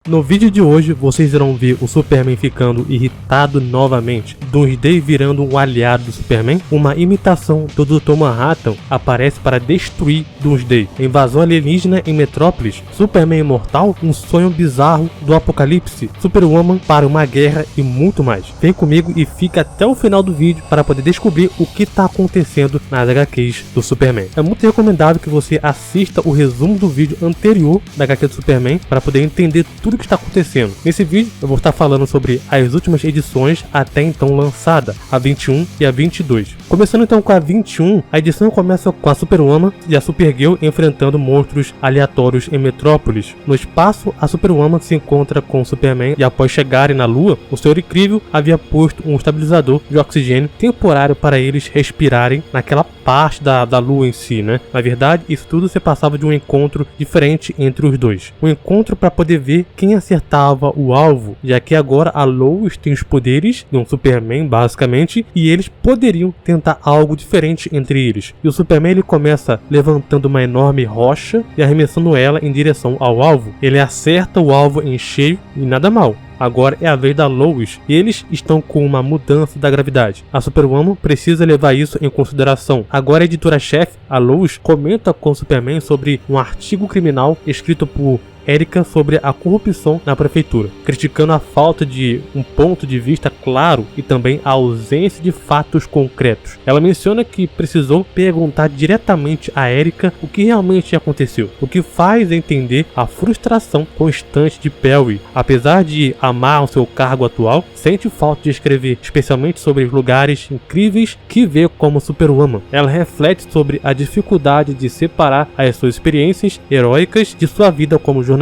No vídeo de hoje vocês irão ver o Superman ficando irritado novamente, Doomsday virando um aliado do Superman, uma imitação do Dr. Manhattan aparece para destruir Doomsday, invasão alienígena em Metrópolis, Superman imortal, um sonho bizarro do apocalipse, Superwoman para uma guerra e muito mais. Vem comigo e fica até o final do vídeo para poder descobrir o que está acontecendo nas HQs do Superman. É muito recomendável que você assista o resumo do vídeo anterior da HQ do Superman para poder entender tudo o que está acontecendo. Nesse vídeo eu vou estar falando sobre as últimas edições até então lançada, a 21 e a 22. Começando então com a 21, a edição começa com a Superwoman e a Supergirl enfrentando monstros aleatórios em Metrópolis. No espaço, a Superwoman se encontra com o Superman e após chegarem na Lua, o Senhor Incrível havia posto um estabilizador de oxigênio temporário para eles respirarem naquela parte da Lua em si, né? Na verdade, isso tudo se passava de um encontro diferente entre os dois. Um encontro para poder ver quem acertava o alvo, já que agora a Lois tem os poderes de um Superman, basicamente, e eles poderiam tentar algo diferente entre eles. E o Superman ele começa levantando uma enorme rocha e arremessando ela em direção ao alvo. Ele acerta o alvo em cheio e nada mal. Agora é a vez da Lois e eles estão com uma mudança da gravidade. A Superwoman precisa levar isso em consideração. Agora a editora-chefe, a Lois, comenta com o Superman sobre um artigo criminal escrito por Erika sobre a corrupção na prefeitura, criticando a falta de um ponto de vista claro e também a ausência de fatos concretos. Ela menciona que precisou perguntar diretamente a Erika o que realmente aconteceu, o que faz entender a frustração constante de Perry. Apesar de amar o seu cargo atual, sente falta de escrever, especialmente sobre os lugares incríveis que vê como Superwoman. Ela reflete sobre a dificuldade de separar as suas experiências heróicas de sua vida como jornalista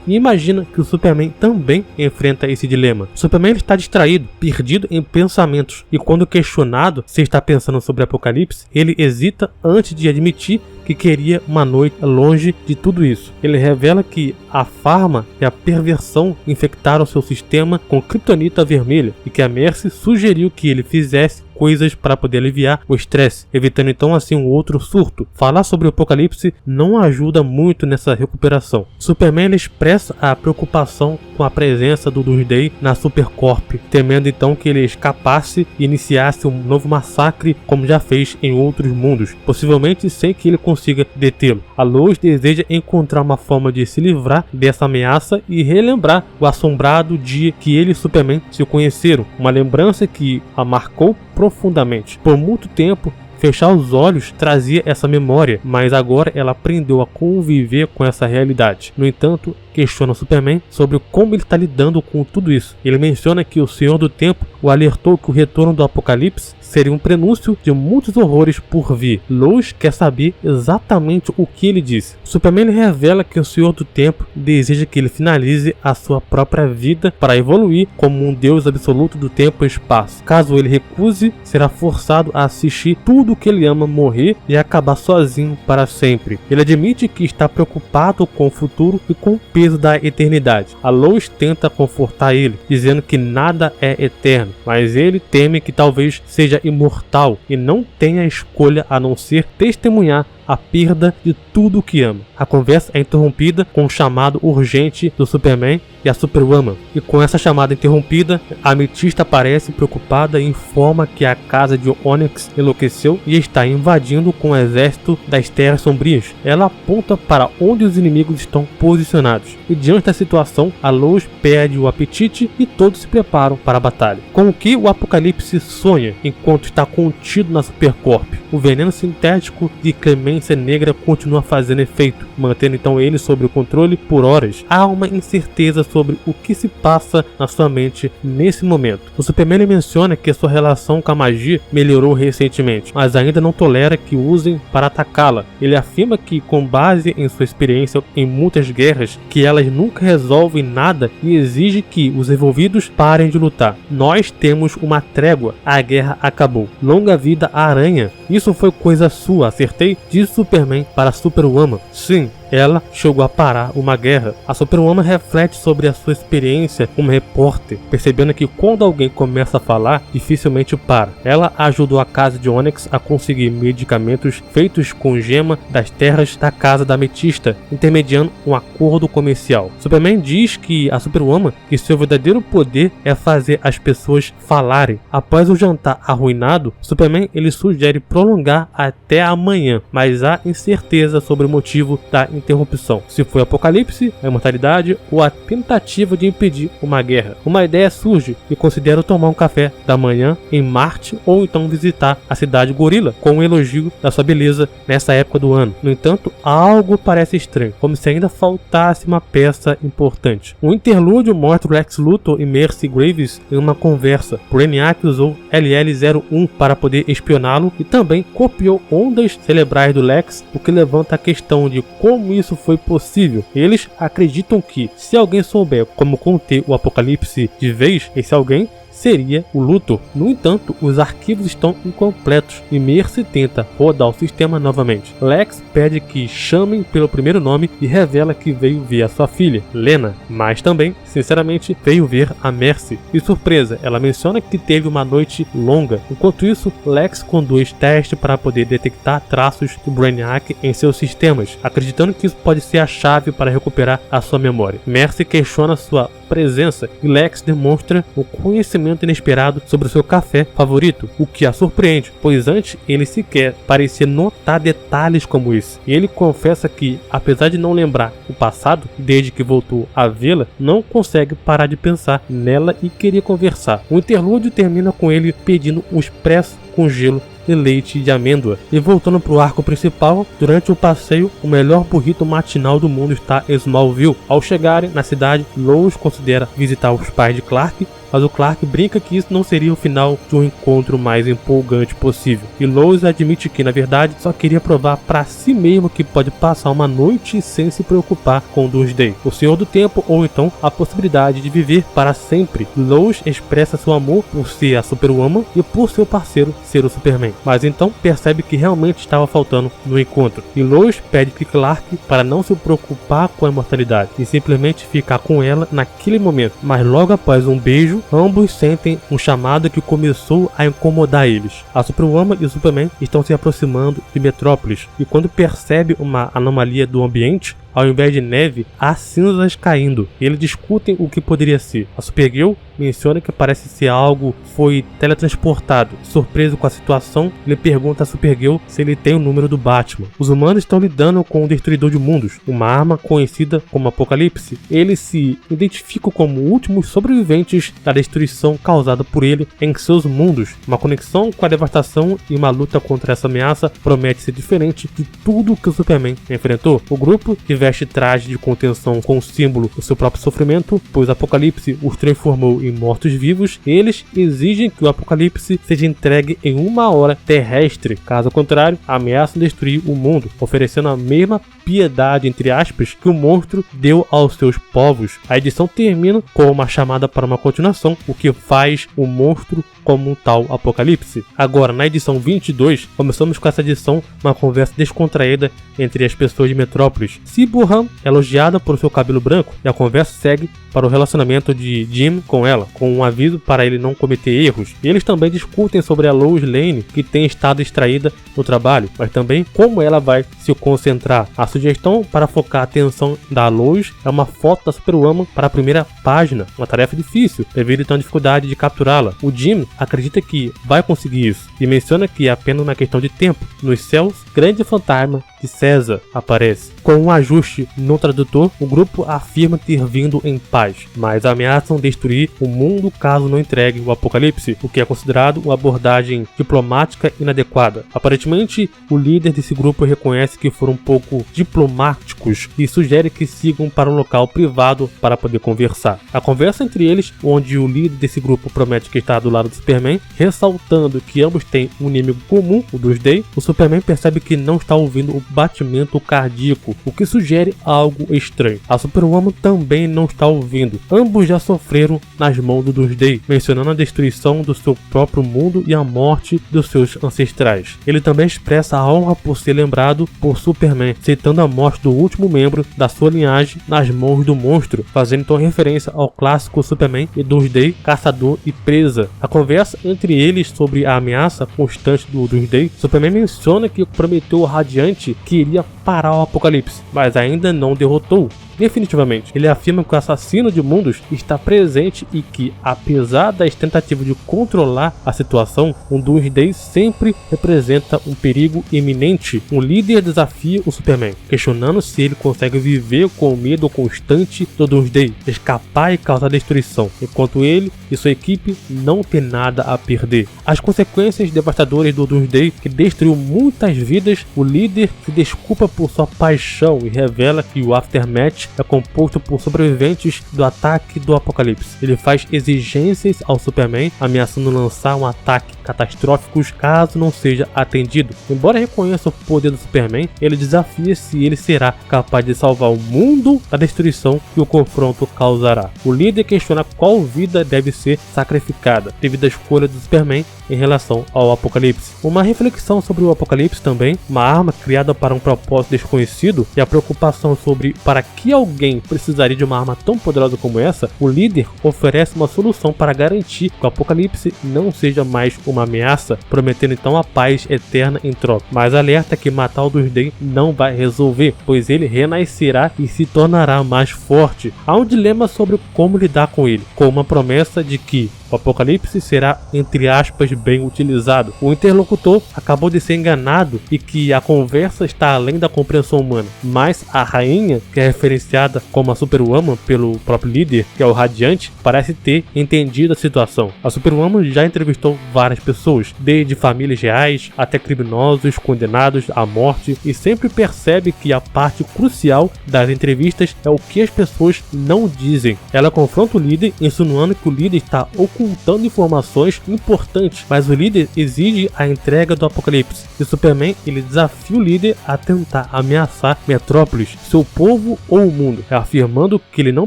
e imagina que o Superman também enfrenta esse dilema. O Superman está distraído, perdido em pensamentos e quando questionado se está pensando sobre Apocalipse, ele hesita antes de admitir que queria uma noite longe de tudo isso. Ele revela que a Pharma e a perversão infectaram seu sistema com kryptonita vermelha e que a Mercy sugeriu que ele fizesse coisas para poder aliviar o estresse, evitando então assim um outro surto. Falar sobre o Apocalipse não ajuda muito nessa recuperação. Superman ele expressa a preocupação com a presença do Doomsday na Supercorp, temendo então que ele escapasse e iniciasse um novo massacre como já fez em outros mundos, possivelmente sem que ele consiga detê-lo. A Lois deseja encontrar uma forma de se livrar dessa ameaça e relembrar o assombrado dia que ele e Superman se conheceram, uma lembrança que a marcou profundamente. Por muito tempo, fechar os olhos trazia essa memória, mas agora ela aprendeu a conviver com essa realidade. No entanto, questiona Superman sobre como ele está lidando com tudo isso. Ele menciona que o Senhor do Tempo o alertou que o retorno do Apocalipse seria um prenúncio de muitos horrores por vir. Lois quer saber exatamente o que ele disse. Superman revela que o Senhor do Tempo deseja que ele finalize a sua própria vida para evoluir como um deus absoluto do tempo e espaço. Caso ele recuse, será forçado a assistir tudo o que ele ama morrer e acabar sozinho para sempre. Ele admite que está preocupado com o futuro e com o peso da eternidade. A Lois tenta confortar ele, dizendo que nada é eterno, mas ele teme que talvez seja imortal e não tenha escolha a não ser testemunhar a perda de tudo o que ama. A conversa é interrompida com um chamado urgente do Superman e a Superwoman. E com essa chamada interrompida, a Ametista aparece preocupada e informa que a casa de Onyx enlouqueceu e está invadindo com o exército das Terras Sombrias. Ela aponta para onde os inimigos estão posicionados. E diante da situação, a Lois perde o apetite e todos se preparam para a batalha. Com o que o Apocalipse sonha enquanto está contido na Supercorp? O veneno sintético de Clemência Negra continua fazendo efeito, mantendo então ele sob o controle por horas. Há uma incerteza sobre o que se passa na sua mente nesse momento. O Superman menciona que sua relação com a magia melhorou recentemente, mas ainda não tolera que usem para atacá-la. Ele afirma que, com base em sua experiência em muitas guerras, que elas nunca resolvem nada e exige que os envolvidos parem de lutar. Nós temos uma trégua, a guerra acabou. Longa vida à aranha. Isso foi coisa sua, acertei? Diz Superman para Superwoman. Sim, ela chegou a parar uma guerra. A Superwoman reflete sobre a sua experiência como repórter, percebendo que quando alguém começa a falar, dificilmente para. Ela ajudou a casa de Onyx a conseguir medicamentos feitos com gema das terras da casa da Ametista, intermediando um acordo comercial. Superman diz que a Superwoman que seu verdadeiro poder é fazer as pessoas falarem. Após o jantar arruinado, Superman ele sugere prolongar até amanhã, mas há incerteza sobre o motivo da interrupção. Se foi o apocalipse, a imortalidade ou a tentativa de impedir uma guerra. Uma ideia surge e considera tomar um café da manhã em Marte ou então visitar a cidade gorila com um elogio da sua beleza nessa época do ano. No entanto, algo parece estranho, como se ainda faltasse uma peça importante. O interlúdio mostra Lex Luthor e Mercy Graves em uma conversa. Brainiac usou LL-01 para poder espioná-lo e também copiou ondas cerebrais do Lex, o que levanta a questão de como isso foi possível. Eles acreditam que, se alguém souber como conter o apocalipse de vez, esse alguém seria o Luthor. No entanto, os arquivos estão incompletos e Mercy tenta rodar o sistema novamente. Lex pede que chamem pelo primeiro nome e revela que veio ver a sua filha, Lena, mas também, sinceramente, veio ver a Mercy. E surpresa, ela menciona que teve uma noite longa. Enquanto isso, Lex conduz testes para poder detectar traços do Brainiac em seus sistemas, acreditando que isso pode ser a chave para recuperar a sua memória. Mercy questiona sua presença e Lex demonstra o conhecimento inesperado sobre o seu café favorito, o que a surpreende, pois antes ele sequer parecia notar detalhes como esse. E ele confessa que, apesar de não lembrar o passado, desde que voltou a vê-la, não consegue parar de pensar nela e querer conversar. O interlúdio termina com ele pedindo um expresso com gelo e leite de amêndoa. E voltando para o arco principal, durante o passeio, o melhor burrito matinal do mundo está em Smallville. Ao chegarem na cidade, Lois considera visitar os pais de Clark, mas o Clark brinca que isso não seria o final de um encontro mais empolgante possível. E Lois admite que, na verdade, só queria provar para si mesmo que pode passar uma noite sem se preocupar com Doomsday, o Senhor do Tempo, ou então a possibilidade de viver para sempre. Lois expressa seu amor por ser a Superwoman e por seu parceiro ser o Superman, mas então percebe que realmente estava faltando no encontro. E Lois pede que Clark para não se preocupar com a imortalidade e simplesmente ficar com ela naquele momento. Mas logo após um beijo, ambos sentem um chamado que começou a incomodar eles. A Superwoman e o Superman estão se aproximando de Metrópolis e quando percebe uma anomalia do ambiente, ao invés de neve, há cinzas caindo. E eles discutem o que poderia ser. A Supergirl menciona que parece ser algo foi teletransportado. Surpreso com a situação, ele pergunta a Supergirl se ele tem o número do Batman. Os humanos estão lidando com o Destruidor de Mundos, uma arma conhecida como Apocalipse. Eles se identificam como últimos sobreviventes da destruição causada por ele em seus mundos. Uma conexão com a devastação e uma luta contra essa ameaça promete ser diferente de tudo que o Superman enfrentou. O grupo veste traje de contenção com o símbolo do seu próprio sofrimento, pois o Apocalipse os transformou em mortos-vivos. Eles exigem que o Apocalipse seja entregue em 1 hora terrestre, caso contrário, ameaçam destruir o mundo, oferecendo a mesma piedade, entre aspas, que o monstro deu aos seus povos. A edição termina com uma chamada para uma continuação, o que faz o monstro como um tal Apocalipse. Agora, na edição 22, começamos com essa edição, uma conversa descontraída entre as pessoas de Metrópolis. Cyborg é elogiada por seu cabelo branco e a conversa segue para o relacionamento de Jim com ela, com um aviso para ele não cometer erros. E eles também discutem sobre a Lois Lane, que tem estado distraída no trabalho, mas também como ela vai se concentrar. A sugestão para focar a atenção da Lois é uma foto da Superwoman para a primeira página, uma tarefa difícil, devido então à dificuldade de capturá-la. O Jim acredita que vai conseguir isso e menciona que é apenas uma questão de tempo. Nos céus, grande fantasma de César aparece. Com um ajuste no tradutor, o grupo afirma ter vindo em paz, mas ameaçam destruir o mundo caso não entregue o Apocalipse, o que é considerado uma abordagem diplomática inadequada. Aparentemente, o líder desse grupo reconhece que foram um pouco diplomáticos e sugere que sigam para um local privado para poder conversar. A conversa entre eles, onde o líder desse grupo promete que está do lado do Superman, ressaltando que ambos têm um inimigo comum, o Doomsday, o Superman percebe que não está ouvindo o batimento cardíaco, o que sugere algo estranho. A Superwoman também não está ouvindo. Ambos já sofreram nas mãos do Doomsday, mencionando a destruição do seu próprio mundo e a morte dos seus ancestrais. Ele também expressa a honra por ser lembrado por Superman, citando a morte do último membro da sua linhagem nas mãos do monstro, fazendo então referência ao clássico Superman e Doomsday, caçador e presa. A conversa entre eles sobre a ameaça constante do Doomsday, Superman menciona que prometeu ao Radiante que iria parar o apocalipse, mas ainda não derrotou definitivamente. Ele afirma que o assassino de mundos está presente e que, apesar das tentativas de controlar a situação, o Doomsday sempre representa um perigo iminente. Um líder desafia o Superman, questionando se ele consegue viver com o medo constante do Doomsday, escapar e causar destruição, enquanto ele e sua equipe não têm nada a perder. As consequências devastadoras do Doomsday, que destruiu muitas vidas, o líder se desculpa por sua paixão e revela que o Aftermath é composto por sobreviventes do ataque do apocalipse. Ele faz exigências ao Superman, ameaçando lançar um ataque catastrófico caso não seja atendido. Embora reconheça o poder do Superman, ele desafia se ele será capaz de salvar o mundo da destruição que o confronto causará. O líder questiona qual vida deve ser sacrificada devido à escolha do Superman em relação ao apocalipse. Uma reflexão sobre o apocalipse também, uma arma criada para um propósito desconhecido, e a preocupação sobre para que alguém precisaria de uma arma tão poderosa como essa. O líder oferece uma solução para garantir que o apocalipse não seja mais uma ameaça, prometendo então a paz eterna em troca, mas alerta que matar o Doomsday não vai resolver, pois ele renascerá e se tornará mais forte. Há um dilema sobre como lidar com ele, com uma promessa de que o apocalipse será, entre aspas, bem utilizado. O interlocutor acabou de ser enganado e que a conversa está além da compreensão humana, mas a rainha, que é referenciada como a Superwoman pelo próprio líder, que é o Radiante, parece ter entendido a situação. A Superwoman já entrevistou várias pessoas, desde famílias reais até criminosos condenados à morte, e sempre percebe que a parte crucial das entrevistas é o que as pessoas não dizem. Ela confronta o líder, insinuando que o líder está ocultando informações importantes, mas o líder exige a entrega do apocalipse. E Superman, ele desafia o líder a tentar ameaçar Metrópolis, seu povo ou o mundo, afirmando que ele não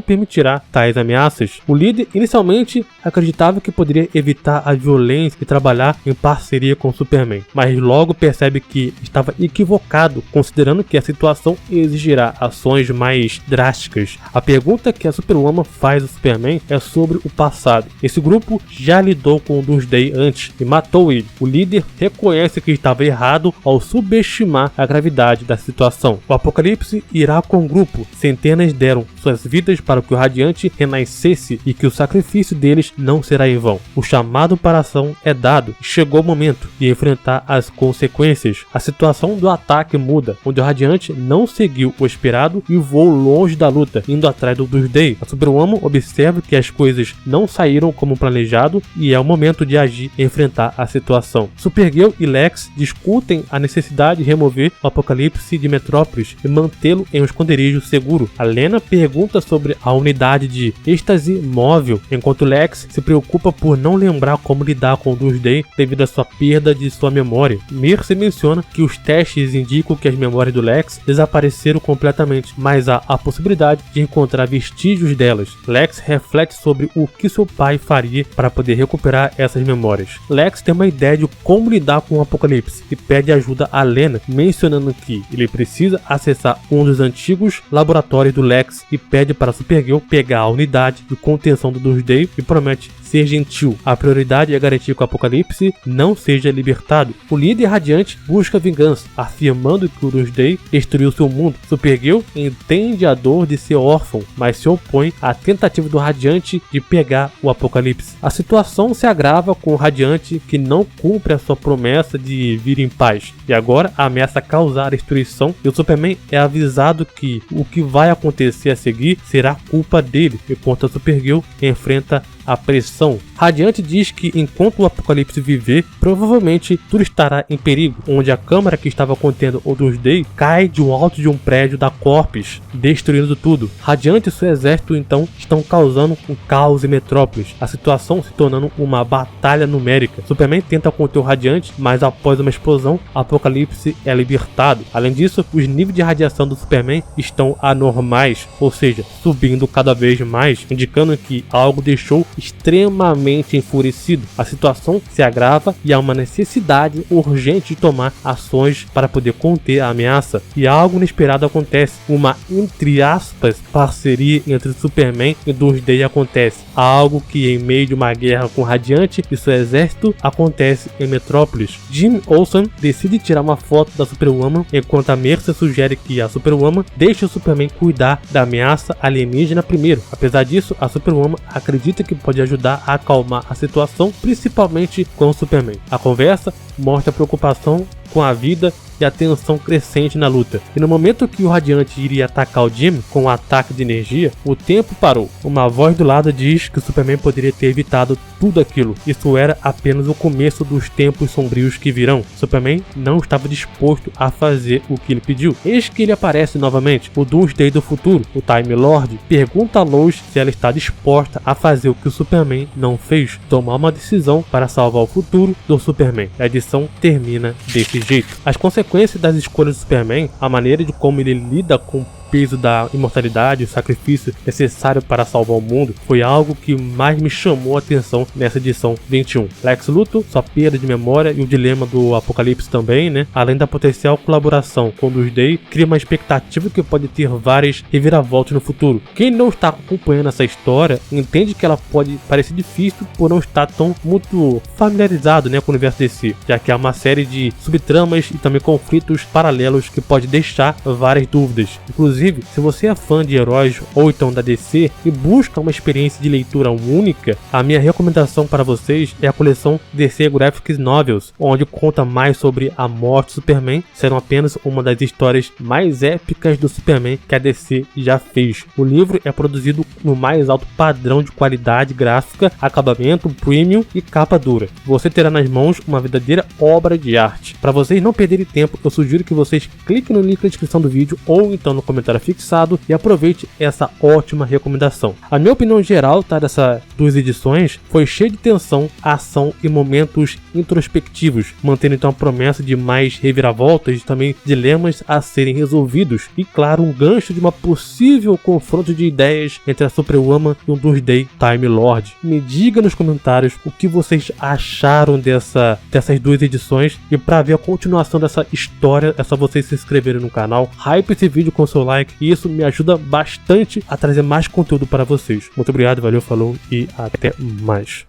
permitirá tais ameaças. O líder inicialmente acreditava que poderia evitar a violência e trabalhar em parceria com Superman, mas logo percebe que estava equivocado, considerando que a situação exigirá ações mais drásticas. A pergunta que a Superwoman faz ao Superman é sobre o passado. Esse grupo já lidou com o Doomsday antes e matou ele. O líder reconhece que estava errado ao subestimar a gravidade da situação. O apocalipse irá com o grupo. Centenas deram suas vidas para que o Radiante renascesse e que o sacrifício deles não será em vão. O chamado para a ação é dado. Chegou o momento de enfrentar as consequências. A situação do ataque muda, onde o Radiante não seguiu o esperado e voou longe da luta, indo atrás do Doomsday. A Superwoman observa que as coisas não saíram como planejado e é o momento de agir e enfrentar a situação. Supergirl e Lex discutem a necessidade de remover o apocalipse de Metrópolis e mantê-lo em um esconderijo seguro. A Lena pergunta sobre a unidade de êxtase móvel, enquanto Lex se preocupa por não lembrar como lidar com o Doomsday devido à sua perda de sua memória. Mercy menciona que os testes indicam que as memórias do Lex desapareceram completamente, mas há a possibilidade de encontrar vestígios delas. Lex reflete sobre o que seu pai faria para poder recuperar essas memórias. Lex tem uma ideia de como lidar com o apocalipse e pede ajuda a Lena, mencionando que ele precisa acessar um dos antigos laboratórios do Lex e pede para Supergirl pegar a unidade de contenção do Doomsday e promete ser gentil. A prioridade é garantir que o apocalipse não seja libertado. O líder Radiante busca vingança, afirmando que o Doomsday destruiu seu mundo. Supergirl entende a dor de ser órfão, mas se opõe à tentativa do Radiante de pegar o apocalipse. A situação se agrava com o Radiante, que não cumpre a sua promessa de vir em paz, e agora ameaça causar destruição, e o Superman é avisado que o que vai acontecer a seguir será culpa dele, enquanto a Supergirl enfrenta a pressão situação. Radiante diz que enquanto o Apocalipse viver, provavelmente tudo estará em perigo, onde a câmara que estava contendo o Doomsday cai de um alto de um prédio da Corpus, destruindo tudo. Radiante e seu exército então estão causando um caos em Metrópolis, a situação se tornando uma batalha numérica. Superman tenta conter o Radiante, mas após uma explosão, Apocalipse é libertado. Além disso, os níveis de radiação do Superman estão anormais, ou seja, subindo cada vez mais, indicando que algo deixou extremamente enfurecido. A situação se agrava e há uma necessidade urgente de tomar ações para poder conter a ameaça. E algo inesperado acontece, uma, entre aspas, parceria entre Superman e Doomsday acontece. Algo que em meio de uma guerra com Radiante e seu exército acontece em Metrópolis. Jimmy Olsen decide tirar uma foto da Superwoman, enquanto a Mercer sugere que a Superwoman deixe o Superman cuidar da ameaça alienígena primeiro. Apesar disso, a Superwoman acredita que pode ajudar a acalmar a situação, principalmente com o Superman. A conversa mostra a preocupação com a vida e a tensão crescente na luta. E no momento que o Radiante iria atacar o Jimmy com um ataque de energia, o tempo parou. Uma voz do lado diz que o Superman poderia ter evitado tudo aquilo. Isso era apenas o começo dos tempos sombrios que virão. Superman não estava disposto a fazer o que ele pediu. Eis que ele aparece novamente. O Doomsday do futuro, o Time Lord, pergunta a Lois se ela está disposta a fazer o que o Superman não fez, tomar uma decisão para salvar o futuro do Superman. A edição termina desse jeito. As consequências das escolhas do Superman, a maneira de como ele lida com peso da imortalidade, o sacrifício necessário para salvar o mundo, foi algo que mais me chamou a atenção nessa edição 21. Lex Luthor, sua perda de memória e o dilema do Apocalipse também, né? Além da potencial colaboração com o Doomsday, cria uma expectativa que pode ter várias reviravoltas no futuro. Quem não está acompanhando essa história entende que ela pode parecer difícil por não estar tão muito familiarizado, né, com o universo DC, já que há uma série de subtramas e também conflitos paralelos que pode deixar várias dúvidas. Inclusive, se você é fã de heróis ou então da DC e busca uma experiência de leitura única, a minha recomendação para vocês é a coleção DC Graphic Novels, onde conta mais sobre a morte do Superman, sendo apenas uma das histórias mais épicas do Superman que a DC já fez. O livro é produzido no mais alto padrão de qualidade gráfica, acabamento premium e capa dura. Você terá nas mãos uma verdadeira obra de arte. Para vocês não perderem tempo, eu sugiro que vocês cliquem no link na descrição do vídeo ou então no comentário fixado e aproveite essa ótima recomendação. A minha opinião geral, tá, dessas duas edições foi cheia de tensão, ação e momentos introspectivos, mantendo então a promessa de mais reviravoltas e também dilemas a serem resolvidos e, claro, um gancho de uma possível confronto de ideias entre a Superwoman e o Doomsday Time Lord. Me diga nos comentários o que vocês acharam dessas duas edições, e para ver a continuação dessa história é só vocês se inscreverem no canal, hype esse vídeo com seu like, e isso me ajuda bastante a trazer mais conteúdo para vocês. Muito obrigado, valeu, falou e até mais.